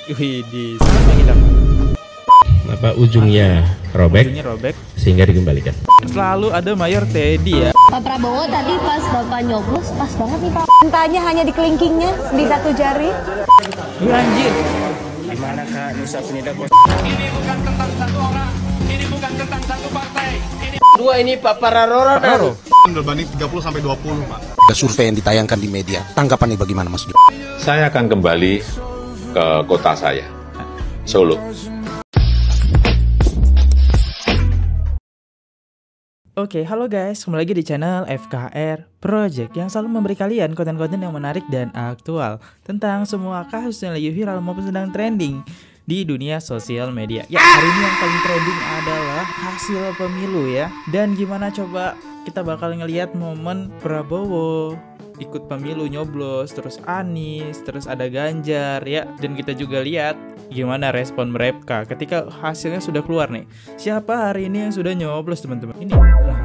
Widih, sama kita. Apa ujungnya robek, sehingga dikembalikan. Selalu ada Mayor Teddy ya. Pak Prabowo tadi pas Bapak nyoblos pas banget nih Pak. Entahnya hanya di kelingkingnya di satu jari. Anjir. Gimana Kak Nusa Penida? Ini bukan tentang satu orang, ini bukan tentang satu partai. Dua ini Pak Pararoro. Berbanding 30 sampai 20, Pak. Ada survei yang ditayangkan di media. Tanggapannya bagaimana, Mas Jo? Saya akan kembali ke kota saya, Solo. Oke, halo guys, kembali lagi di channel FKR Project yang selalu memberi kalian konten-konten yang menarik dan aktual tentang semua kasus yang lagi viral maupun sedang trending di dunia sosial media. Ya, hari ini yang paling trending adalah hasil pemilu ya. Dan gimana coba kita bakal ngelihat momen Prabowo ikut pemilu nyoblos, terus Anies, terus ada Ganjar ya. Dan kita juga lihat gimana respon mereka ketika hasilnya sudah keluar nih. Siapa hari ini yang sudah nyoblos teman-teman?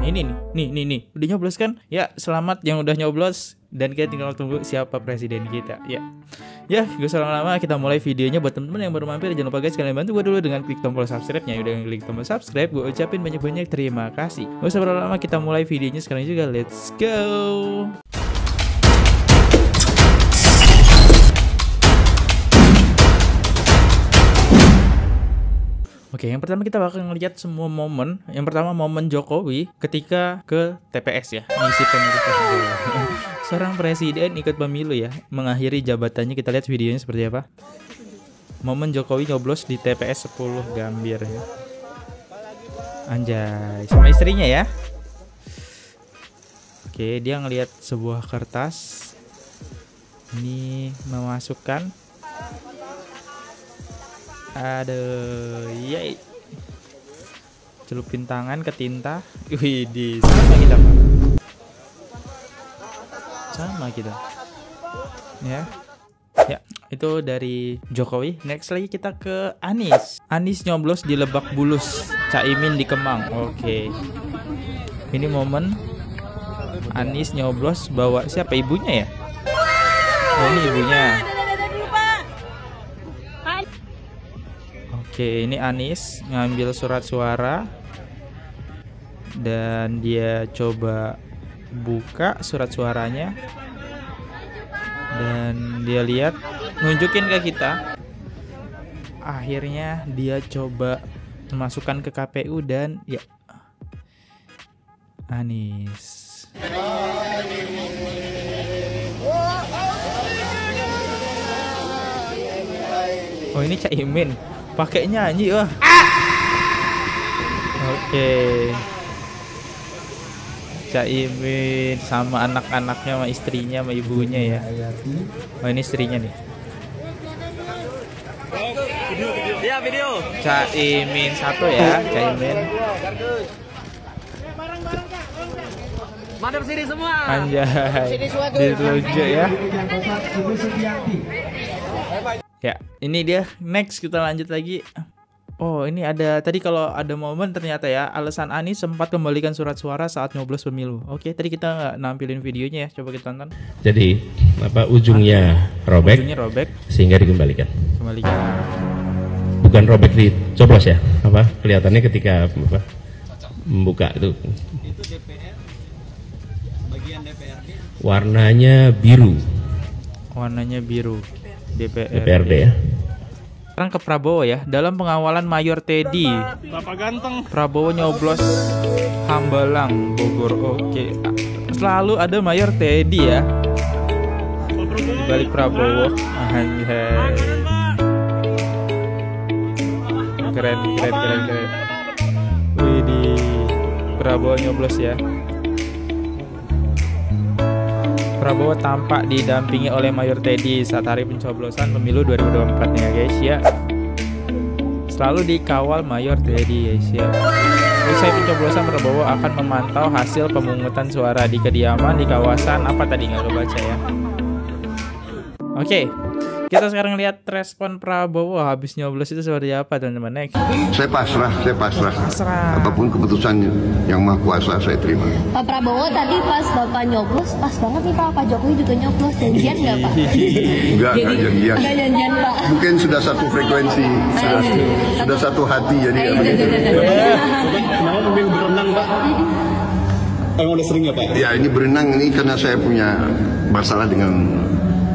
Ini nih, udah nyoblos kan? Ya, selamat yang udah nyoblos. Dan kita tinggal tunggu siapa presiden kita ya. Ya, gak usah lama-lama, kita mulai videonya. Buat teman-teman yang baru mampir, jangan lupa guys, kalian bantu gue dulu dengan klik tombol subscribe-nya. Udah klik tombol subscribe, gue ucapin banyak-banyak terima kasih. Gak usah lama-lama, kita mulai videonya sekarang juga. Let's go. Oke, yang pertama kita bakal ngeliat semua momen. Yang pertama momen Jokowi ketika ke TPS ya, ngisi pemilu presiden. Seorang presiden ikut pemilu ya, mengakhiri jabatannya. Kita lihat videonya seperti apa. Momen Jokowi nyoblos di TPS 10 Gambir ya. Anjay, sama istrinya ya. Oke, dia ngelihat sebuah kertas. Ini memasukkan. Yay. Celupin tangan ke tinta. Widih, sama kita Pak. Sama kita. Ya. Ya, itu dari Jokowi. Next lagi kita ke Anies. Anies nyoblos di Lebak Bulus, Caimin di Kemang. Oke. Ini momen Anies nyoblos bawa siapa, ibunya ya? Oh, ini ibunya. Oke, ini Anies ngambil surat suara dan dia coba buka surat suaranya dan dia lihat, nunjukin ke kita. Akhirnya dia coba memasukkan ke KPU dan ya, Anies. Oh, ini Caimin. Pakai nyanyi wah. Oke. Caimin sama anak-anaknya, sama istrinya, sama ibunya ya. Oh, ini istrinya nih. Video. Caimin satu ya, Caimin. Madep sini semua. Anjay. Ditunjuk ya. Ya, ini dia. Next kita lanjut lagi. Oh, ini ada tadi kalau ada momen ternyata ya, alasan Anies sempat kembalikan surat suara saat nyoblos pemilu. Oke, tadi kita nggak nampilin videonya ya. Coba kita tonton. Jadi, apa ujungnya robek, sehingga dikembalikan. Bukan robek dicoblos ya. Apa kelihatannya ketika apa membuka itu. Itu DPR. Bagian DPRD. Warnanya biru. DPRD ya. Sekarang ke Prabowo ya. Dalam pengawalan Mayor Teddy, Bapak ganteng. Prabowo nyoblos Hambalang, Bogor. Oke. Selalu ada Mayor Teddy ya. Di balik Prabowo. Anjay. Keren. Widih. Prabowo nyoblos ya. Prabowo tampak didampingi oleh Mayor Teddy saat hari pencoblosan pemilu 2024 ya guys ya. Selalu dikawal Mayor Teddy guys ya. Usai pencoblosan, Prabowo akan memantau hasil pemungutan suara di kediaman di kawasan apa tadi nggak lo baca ya. Oke, Kita sekarang lihat respon Prabowo habis nyoblos itu seperti apa, teman-teman. Next. Saya pasrah. Apapun keputusan yang Maha Kuasa saya terima. Pak Prabowo tadi pas Bapak nyoblos, pas banget nih Pak Jokowi juga nyoblos. Janjian nggak Pak? Enggak janjian. Enggak janjian Pak. Mungkin sudah satu frekuensi, sudah satu hati, jadi ya begitu. Kenapa memilih berenang, Pak? Emang udah sering ya, Pak? Ya, ini berenang ini karena saya punya masalah dengan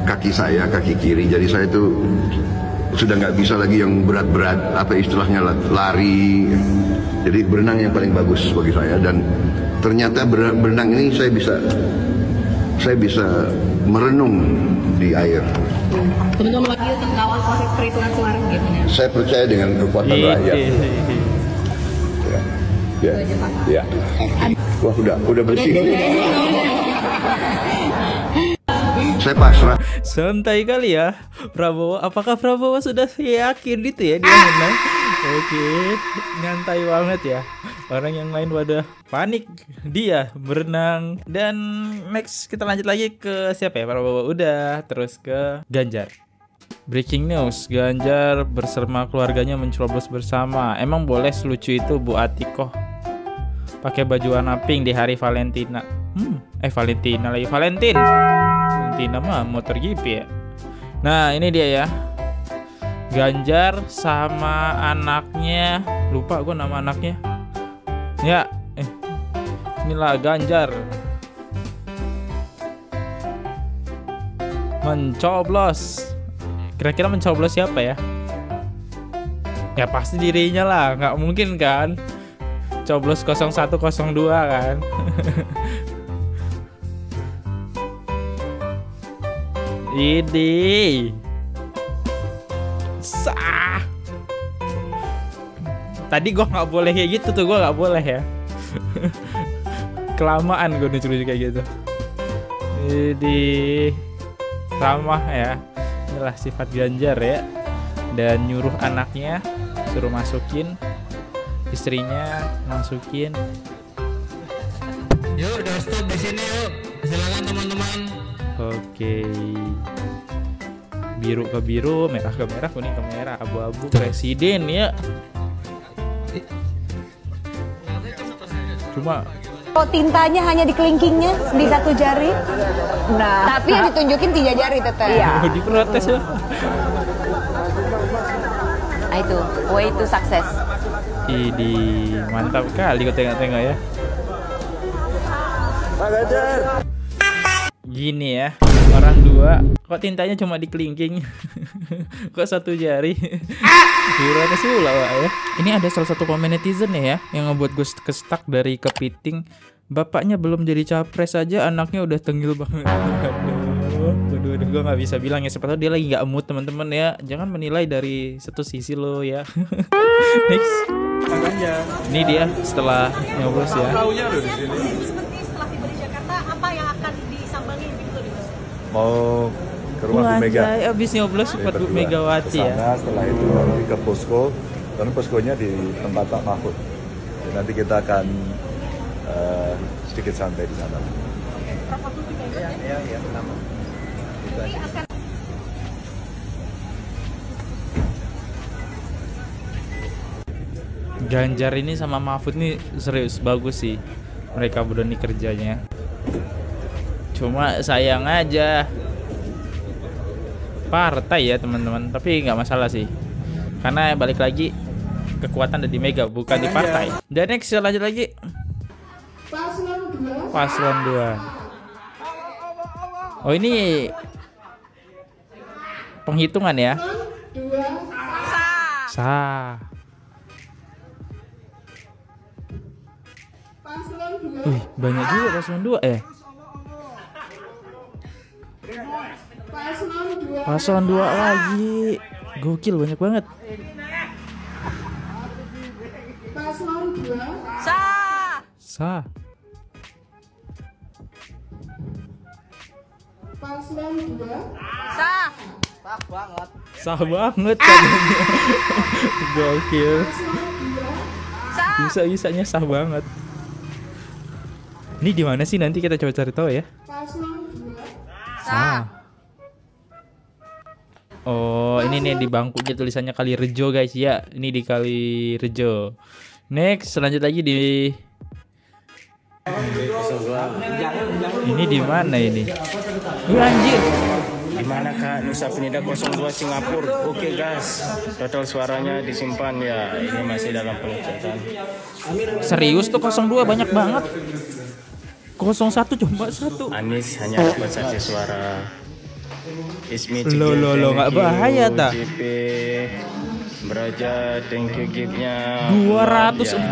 kaki saya, kaki kiri. Jadi saya itu sudah nggak bisa lagi yang berat-berat, apa istilahnya, lari. Jadi berenang yang paling bagus bagi saya. Dan ternyata berenang ini saya bisa merenung di air. Teman-teman lagi untuk mengawal proses perhitungan suara gimana? Saya percaya dengan kekuatan rakyat. Ya. Wah, udah bersih. Saya pasrah. Santai kali ya Prabowo. Apakah Prabowo sudah yakin itu ya dia menang? Oke, nyantai banget ya. Orang yang lain pada panik, dia berenang. Dan next kita lanjut lagi ke siapa ya? Prabowo udah, terus ke Ganjar. Breaking news, Ganjar bersama keluarganya mencoblos bersama. Emang boleh selucu itu Bu Atikoh pakai baju warna pink di hari Valentina? Valentina lagi, Valentina mah motor GP ya. Nah ini dia ya, Ganjar sama anaknya, lupa gue nama anaknya ya. Inilah Ganjar mencoblos. Kira-kira mencoblos siapa ya? Ya pasti dirinya lah, nggak mungkin kan coblos 0102 kan. Ini sah. Tadi gue nggak boleh kayak gitu tuh, gue nggak boleh ya. Kelamaan gue lucu-lucu kayak gitu. Ini ramah ya. Inilah sifat Ganjar ya. Dan nyuruh anaknya suruh masukin, istrinya masukin. Yuk, udah stop di sini yuk. Silakan teman-teman. Oke. Biru ke biru, merah ke merah, kuning ke merah, abu-abu presiden ya. Cuma tintanya hanya di kelingkingnya di satu jari. Nah, tapi yang ditunjukin 3 jari tetap. Iya. Diprotes ya. Nah, itu way to success. Ini mantap kali kau tengok-tengok ya. Pak Ganjar. Gini ya, orang dua kok tintanya cuma di kelingking. Kok satu jari. Gimana sih ulah ya. Ini ada salah satu komen netizen ya yang ngebuat gue kestak dari kepiting. Bapaknya belum jadi capres aja anaknya udah tenggil banget. Aduh, gue nggak bisa bilang ya, sepatutnya dia lagi nggak mood teman-teman ya. Jangan menilai dari satu sisi lo ya. Next. Ini dia setelah nyoblos ya. Setelah tiba di Jakarta, apa yang akan disambangi begitu nih? Mau ke rumah Bu Mega. Abis nyoblos buat Bu Megawati ya. Setelah itu nanti ke posko, karena poskonya di tempat Pak Mahfud. Jadi nanti kita akan sedikit santai di sana. Ya, pertama. Ganjar ini sama Mahfud nih serius bagus sih mereka berdua nih kerjanya. Cuma sayang aja partai ya teman-teman, tapi nggak masalah sih karena balik lagi kekuatan ada di Mega bukan di partai. Dan next lanjut lagi Paslon 2. Oh ini penghitungan ya. Sah. Banyak juga paslon 2 Paslon 2 lagi. Gokil, banyak banget. Paslon 2 sah. Paslon 2 sah. Sah banget katanya. Gokil. Bisa-bisanya sah banget. Ini di mana sih, nanti kita coba cari tahu ya. Sah. Oh, ini nih di bangkunya tulisannya Kalirejo guys ya. Ini di Kalirejo. Next, lanjut lagi di ini di mana ini? Anjir. Di mana Kak? Nusa Penida 02 Singapura. Oke guys, total suaranya disimpan ya. Ini masih dalam pengecekan. Serius tuh 02 banyak banget. 01 cuma 1. Anis hanya dapat 1 suara. Ismi lo nggak bahaya tak? Beraja, thank you gift-nya 241.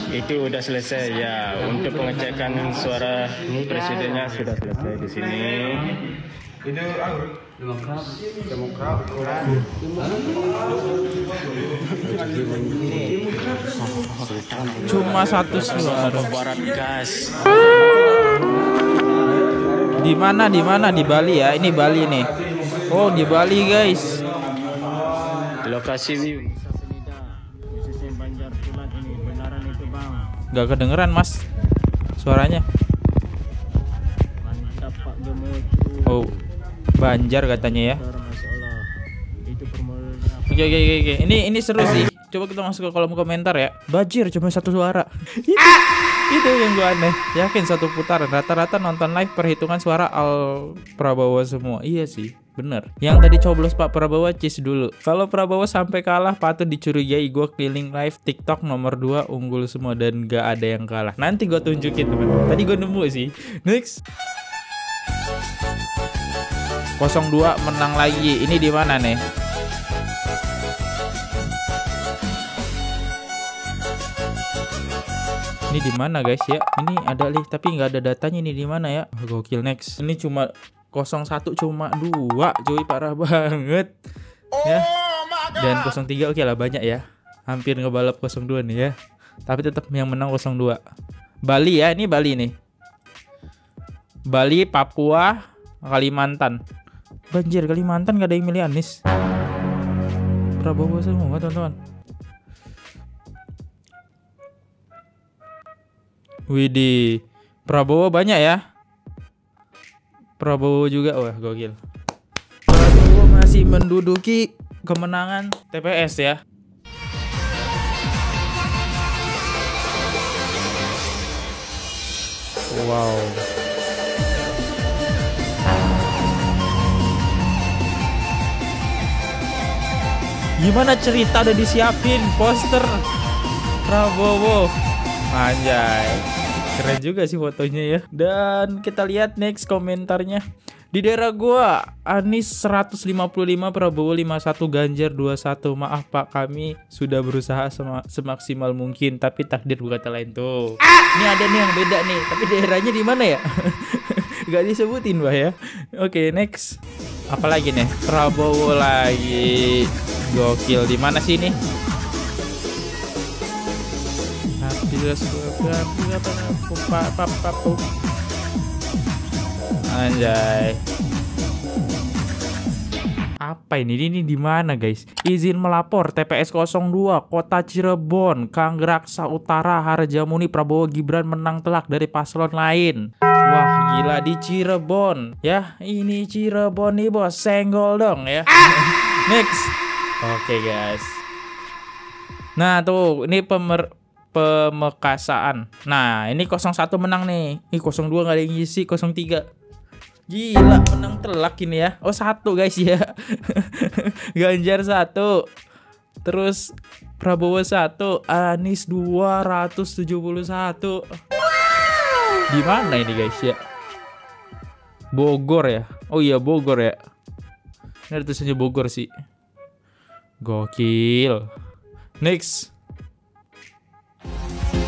Itu udah selesai ya. Untuk pengecekan suara presidennya sudah selesai di sini. Cuma 1 suara. Barat gas. Di mana? Di Bali ya. Ini Bali nih. Oh, di Bali guys. Lokasi view khususnya Banjar Pulat ini benaran itu bang. Gak kedengeran mas suaranya. Mantap Pak Gemuk. Oh, Banjar katanya ya. Itu formulir. Oke. Ini seru sih. Coba kita masuk ke kolom komentar ya. Bajir cuma 1 suara. Itu yang gue aneh. Yakin 1 putaran. Rata-rata nonton live perhitungan suara Al Prabowo semua. Iya sih, bener. Yang tadi coblos Pak Prabowo cheese dulu. Kalau Prabowo sampai kalah patut dicurigai. Gue keliling live TikTok nomor 2 unggul semua dan gak ada yang kalah. Nanti gue tunjukin teman. Tadi gue nemu sih. Next. 02 menang lagi. Ini di mana nih? Ini di mana guys ya? Ini ada nih tapi nggak ada datanya ini di mana ya? Gokil. Next. Ini cuma 01 cuma 2, cuy, parah banget. Ya. Dan 03 oke lah banyak ya. Hampir ngebalap 02 nih ya. Tapi tetap yang menang 02. Bali ya, ini Bali nih. Bali, Papua, Kalimantan. Banjir, Kalimantan gak ada yang milih Anies. Prabowo semua teman-teman. Widih, Prabowo banyak ya. Prabowo juga, wah gokil. Prabowo masih menduduki kemenangan TPS ya. Wow. Gimana cerita udah disiapin poster Prabowo. Anjay, keren juga sih fotonya ya. Dan kita lihat next komentarnya. Di daerah gua Anies 155, Prabowo 51, Ganjar 21. Maaf Pak, kami sudah berusaha semaksimal mungkin, tapi takdir berkata lain tuh. Ini ada nih yang beda nih, tapi daerahnya di mana ya? Gak disebutin Bah ya. Oke, next. Apalagi nih? Prabowo lagi. Gokil. Di mana sih ini? Anjay. Apa ini? Ini di mana guys? Izin melapor TPS 02 Kota Cirebon, Kanggraksa Utara, Harjamuni. Prabowo Gibran menang telak dari paslon lain. Wah gila, di Cirebon ya. Ini Cirebon nih bos, senggol dong ya. Next. Oke guys. Nah tuh, ini pemekasaan. Nah ini 01 menang nih. 02 gak ada yang ngisi. 03 gila menang telak ini ya. Oh 1 guys ya. Ganjar 1, terus Prabowo 1, Anies 271. Di mana ini guys ya? Bogor ya. Oh iya Bogor ya. Ini ada tulisannya Bogor sih. Gokil. Next.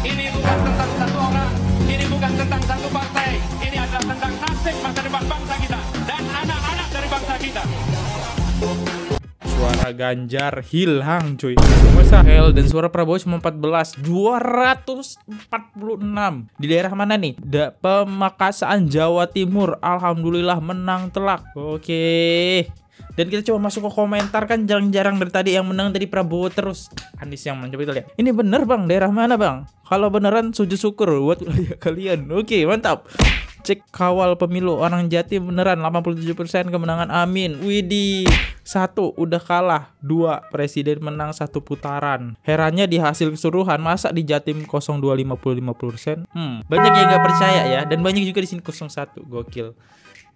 Ini bukan tentang satu orang, ini bukan tentang satu partai, ini adalah tentang nasib masa depan bangsa kita dan anak-anak dari bangsa kita. Suara Ganjar hilang cuy. Masa hell, dan suara Prabowo cuma 14, 246. Di daerah mana nih? Pemekasan Jawa Timur. Alhamdulillah menang telak. Oke. Dan kita coba masuk ke komentar, kan jarang-jarang dari tadi yang menang tadi Prabowo terus. Anies yang menang, coba kita lihat. Ini bener bang, daerah mana bang? Kalau beneran sujud syukur buat kalian. Oke, mantap. Cek kawal pemilu orang Jatim beneran 87% kemenangan, amin. Widih, 1 udah kalah, 2 presiden menang 1 putaran. Herannya di hasil keseluruhan masa di Jatim 02 50%. Banyak yang nggak percaya ya, dan banyak juga di sini 01. Gokil.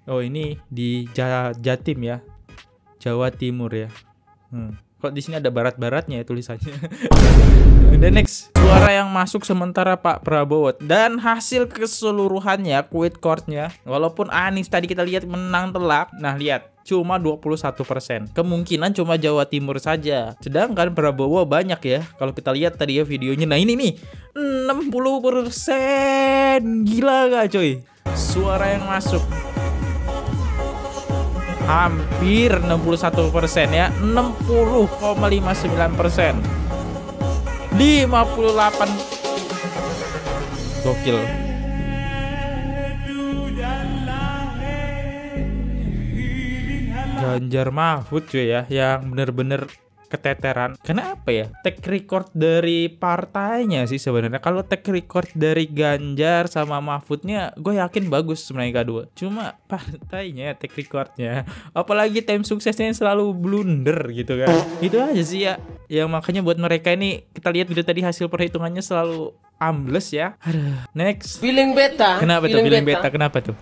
Oh, ini di Jatim ya, Jawa Timur ya. Kok di sini ada barat-baratnya ya tulisannya. Dan next, suara yang masuk sementara Pak Prabowo dan hasil keseluruhannya quick count-nya. Walaupun Anies tadi kita lihat menang telak. Nah, lihat cuma 21%. Kemungkinan cuma Jawa Timur saja. Sedangkan Prabowo banyak ya. Kalau kita lihat tadi ya videonya. Nah, ini nih 60%. Gila gak coy? Suara yang masuk hampir 61% ya, 60,59%, 58. Gokil. Ganjar Mahfud cuy ya, yang bener-bener keteteran. Kenapa ya? Track record dari partainya sih sebenarnya. Kalau track record dari Ganjar sama Mahfudnya, gue yakin bagus sebenarnya kedua. Cuma partainya, track recordnya, apalagi tim suksesnya yang selalu blunder gitu kan. Itu aja sih ya. Yang makanya buat mereka ini, kita lihat video tadi hasil perhitungannya selalu ambles ya. Aduh. Next. Feeling beta. Kenapa tuh feeling beta? Kenapa tuh?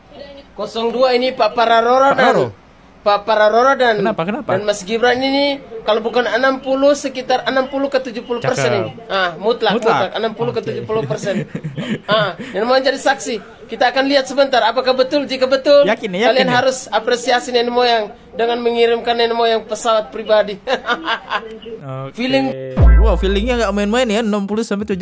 02 ini Pak Pararoro dan Pak Pararoro dan kenapa? Dan Mas Gibran ini kalau bukan 60 sekitar 60 ke 70% ini. Mutlak 60 ke 70%. Yang mau jadi saksi, kita akan lihat sebentar apakah betul. Jika betul, yakin kalian harus apresiasi nenek moyang dengan mengirimkan nenek moyang pesawat pribadi. Feeling wow, feelingnya nggak main-main ya, 60-70%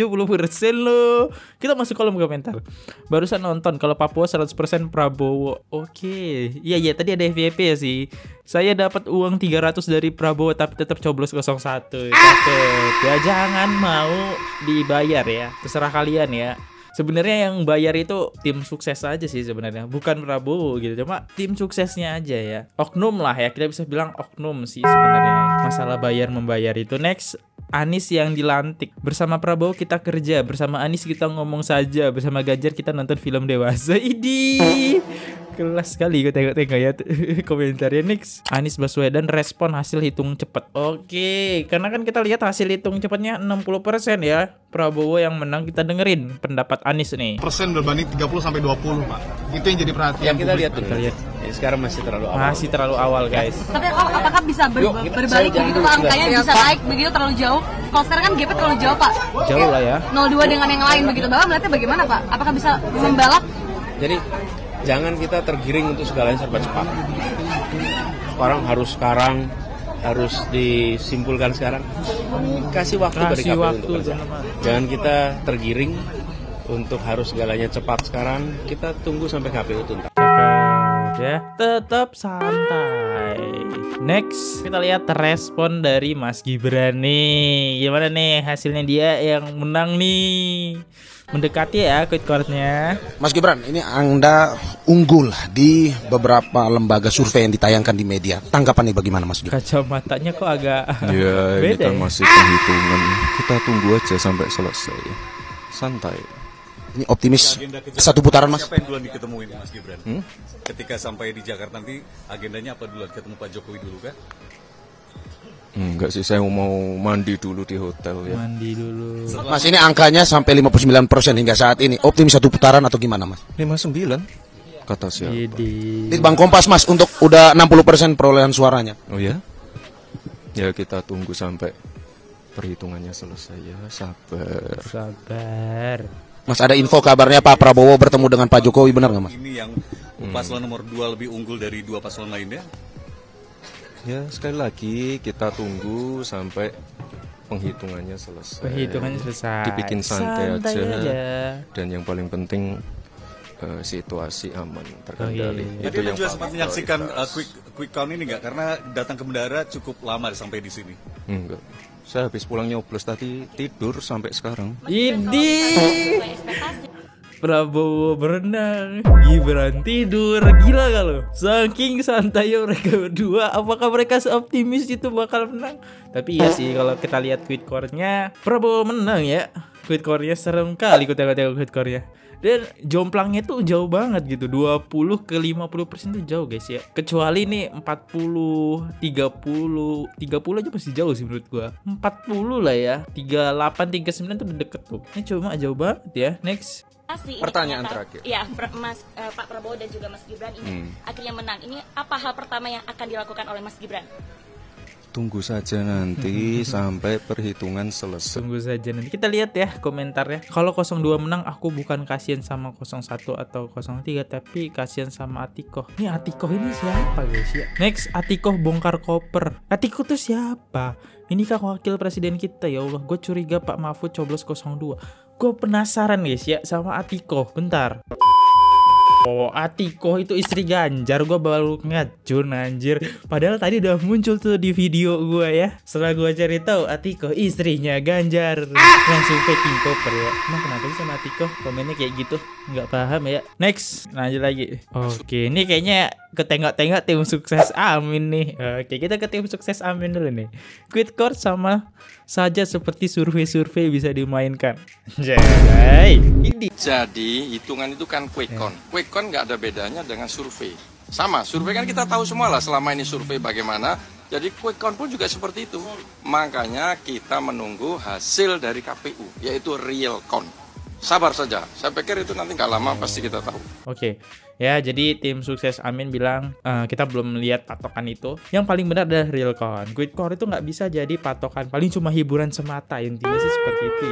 loh. Kita masuk kolom komentar. Barusan nonton kalau Papua 100% Prabowo. Oke. Iya tadi ada FYP ya sih. Saya dapat uang 300 dari Prabowo tapi tetap coblos 01. Cakep. Ya jangan mau dibayar ya. Terserah kalian ya. Sebenarnya yang bayar itu tim sukses aja sih sebenarnya, bukan Prabowo gitu. Cuma tim suksesnya aja ya. Oknum lah ya, kita bisa bilang oknum sih sebenarnya. Masalah bayar membayar itu. Next, Anies yang dilantik. Bersama Prabowo kita kerja, bersama Anies kita ngomong saja, bersama Ganjar kita nonton film dewasa. Idi. Kelas sekali gue tengok-tengok ya komentarnya. Next, Anies Baswedan respon hasil hitung cepat. Oke, karena kan kita lihat hasil hitung cepatnya 60% ya. Prabowo yang menang, kita dengerin pendapat Anies nih. Persen berbanding 30-20, Pak. Itu yang jadi perhatian. Ya kita lihat dulu. Ya, sekarang masih terlalu awal. Masih terlalu awal, guys. Tapi apakah bisa berbalik begitu Pak, angkanya bisa naik begitu terlalu jauh? Kalau sekarang kan gapnya terlalu jauh, Pak. Jauh lah ya. 02 dengan yang lain begitu. Bapak melihatnya bagaimana, Pak? Apakah bisa membalap? Jadi jangan kita tergiring untuk segalanya serba cepat. Sekarang harus disimpulkan sekarang. Kasih waktu bagi KPU untuk kerja. Jangan kita tergiring untuk harus segalanya cepat sekarang. Kita tunggu sampai KPU tuntas. Ya, tetap santai. Next, kita lihat respon dari Mas Gibran nih. Gimana nih hasilnya dia yang menang nih? Mendekati ya quick count-nya. Mas Gibran, ini Anda unggul di beberapa lembaga survei yang ditayangkan di media. Tanggapannya bagaimana, Mas Gibran? Kacamatanya kok agak ya, ini kan masih penghitungan. Kita tunggu aja sampai selesai. Santai. Ini optimis satu putaran, Mas. Siapa yang duluan diketemuin, Mas Gibran? Ketika sampai di Jakarta nanti agendanya apa duluan? Ketemu Pak Jokowi dulu kan? Enggak sih, saya mau mandi dulu di hotel ya. Mandi dulu. Mas, ini angkanya sampai 59% hingga saat ini. Optimis satu putaran atau gimana, Mas? 59 kata siapa? Di Bang Kompas, Mas, untuk udah 60% perolehan suaranya. Oh ya? Ya kita tunggu sampai perhitungannya selesai ya. Sabar. Mas, ada info kabarnya Pak Prabowo bertemu dengan Pak Jokowi, benar nggak, Mas? Ini yang paslon nomor 2 lebih unggul dari 2 paslon lainnya. Ya sekali lagi kita tunggu sampai penghitungannya selesai. Dibikin santai aja. Dan yang paling penting situasi aman terkendali. Itu yang juga sempat menyaksikan quick count ini nggak? Karena datang ke bendara cukup lama sampai di sini. Enggak. Saya habis pulang nyoblos tadi, tidur sampai sekarang. Idi. Prabowo berenang, Gibran tidur. Gila gak lo? Saking santai mereka berdua. Apakah mereka seoptimis itu bakal menang? Tapi iya sih, kalau kita lihat quick count-nya Prabowo menang ya. quick count-nya serem kali gue tengok-tengok quick count-nya. Dan jomplangnya tuh jauh banget gitu, 20 ke 50% tuh jauh guys ya. Kecuali nih 40, 30 aja masih jauh sih menurut gua. 40 lah ya, 38, 39 tuh udah deket tuh. Ini cuma jauh banget ya. Next. Pertanyaan terakhir. Ya, Pak Prabowo dan juga Mas Gibran ini akhirnya menang. Ini apa hal pertama yang akan dilakukan oleh Mas Gibran? Tunggu saja nanti sampai perhitungan selesai. Tunggu saja nanti. Kita lihat ya komentarnya. Kalau 02 menang, aku bukan kasihan sama 01 atau 03, tapi kasihan sama Atikoh. Ini Atikoh ini siapa guys ya? Next, Atikoh bongkar koper. Atikoh tuh siapa? Ini kan wakil presiden kita, ya Allah. Gue curiga Pak Mahfud coblos 02. Gue penasaran guys ya sama Atikoh. Bentar. Oh, Atikoh itu istri Ganjar. Gue baru ngacun anjir. Padahal tadi udah muncul tuh di video gue ya. Setelah gue cari tahu Atikoh istrinya Ganjar. Langsung packing koper ya. Emang kenapa sih sama Atikoh komennya kayak gitu? Nggak paham ya. Next, lanjut lagi. Oke, ini kayaknya ketengok-tengok tim sukses Amin nih. Oke, kita ke tim sukses Amin dulu nih. Quick count sama saja seperti survei-survei bisa dimainkan. Jadi hitungan itu kan quick count. Quick count nggak ada bedanya dengan survei. Sama, survei kan kita tahu semua lah selama ini survei bagaimana. Jadi quick count pun juga seperti itu. Makanya kita menunggu hasil dari KPU, yaitu real count. Sabar saja, saya pikir itu nanti nggak lama pasti kita tahu. Oke, ya jadi tim sukses Amin bilang kita belum melihat patokan itu. Yang paling benar adalah real count. Quick count itu nggak bisa jadi patokan, paling cuma hiburan semata. Intinya sih seperti itu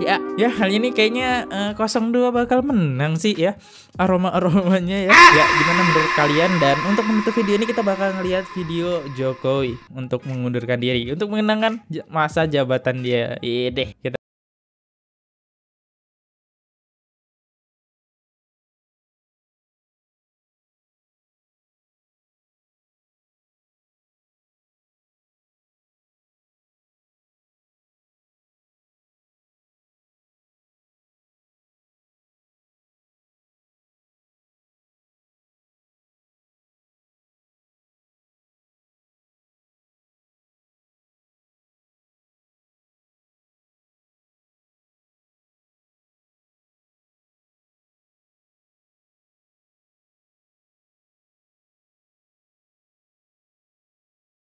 ya. Ya kali ini kayaknya 02 bakal menang sih ya. Aromanya ya. Ya gimana menurut kalian? Dan untuk menutup video ini kita bakal ngelihat video Jokowi untuk mengundurkan diri, untuk mengenangkan masa jabatan dia. Deh kita.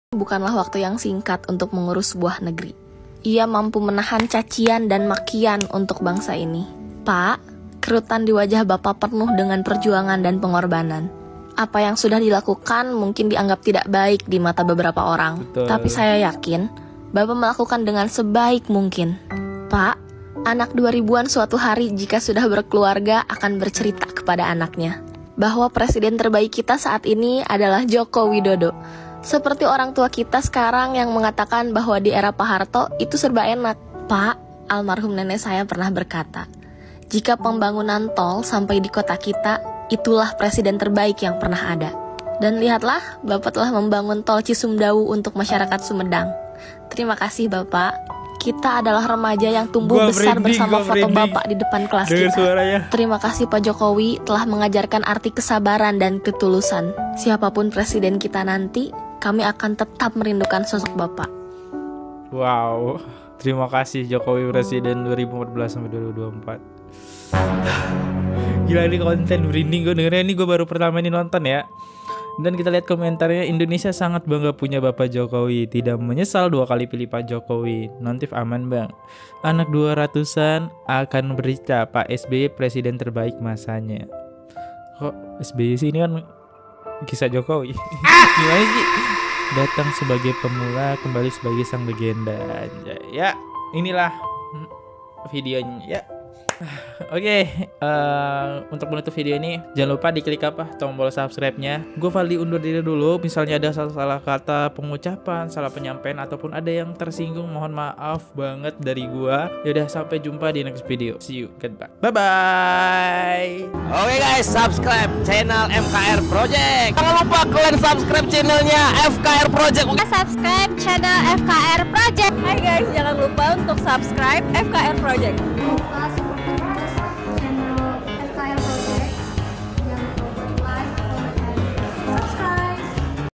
Bukanlah waktu yang singkat untuk mengurus sebuah negeri. Ia mampu menahan cacian dan makian untuk bangsa ini. Pak, kerutan di wajah Bapak penuh dengan perjuangan dan pengorbanan. Apa yang sudah dilakukan mungkin dianggap tidak baik di mata beberapa orang. Betul. Tapi saya yakin, Bapak melakukan dengan sebaik mungkin. Pak, anak 2000-an suatu hari jika sudah berkeluarga akan bercerita kepada anaknya bahwa presiden terbaik kita saat ini adalah Joko Widodo. Seperti orang tua kita sekarang yang mengatakan bahwa di era Pak Harto itu serba enak. Pak, almarhum nenek saya pernah berkata, jika pembangunan tol sampai di kota kita, itulah presiden terbaik yang pernah ada. Dan lihatlah, Bapak telah membangun tol Cisumdawu untuk masyarakat Sumedang. Terima kasih Bapak. Kita adalah remaja yang tumbuh besar bersama foto Bapak di depan kelas kita. Terima kasih Pak Jokowi telah mengajarkan arti kesabaran dan ketulusan. Siapapun presiden kita nanti, kami akan tetap merindukan sosok Bapak. Wow, terima kasih Jokowi Presiden 2014 sampai 2024. Gila ini konten merinding gue dengernya, ini gue baru pertama ini nonton ya. Dan kita lihat komentarnya, Indonesia sangat bangga punya Bapak Jokowi, tidak menyesal 2 kali pilih Pak Jokowi. Nontif aman bang. Anak 200-an akan bercerita Pak SBY presiden terbaik masanya. Kok SBY sih, ini kan kisah Jokowi. Gimana sih? Datang sebagai pemula, kembali sebagai sang legenda. Ya, inilah videonya ya. Oke, untuk menutup video ini jangan lupa diklik tombol subscribe-nya. Gue Valdi undur diri dulu. Misalnya ada salah kata pengucapan, salah penyampaian ataupun ada yang tersinggung, mohon maaf banget dari gue. Yaudah, sampai jumpa di next video. See you, goodbye. Bye bye. Oke guys, subscribe channel FKR Project. Jangan lupa kalian subscribe channelnya FKR Project. Subscribe channel FKR Project. Hai guys, jangan lupa untuk subscribe FKR Project.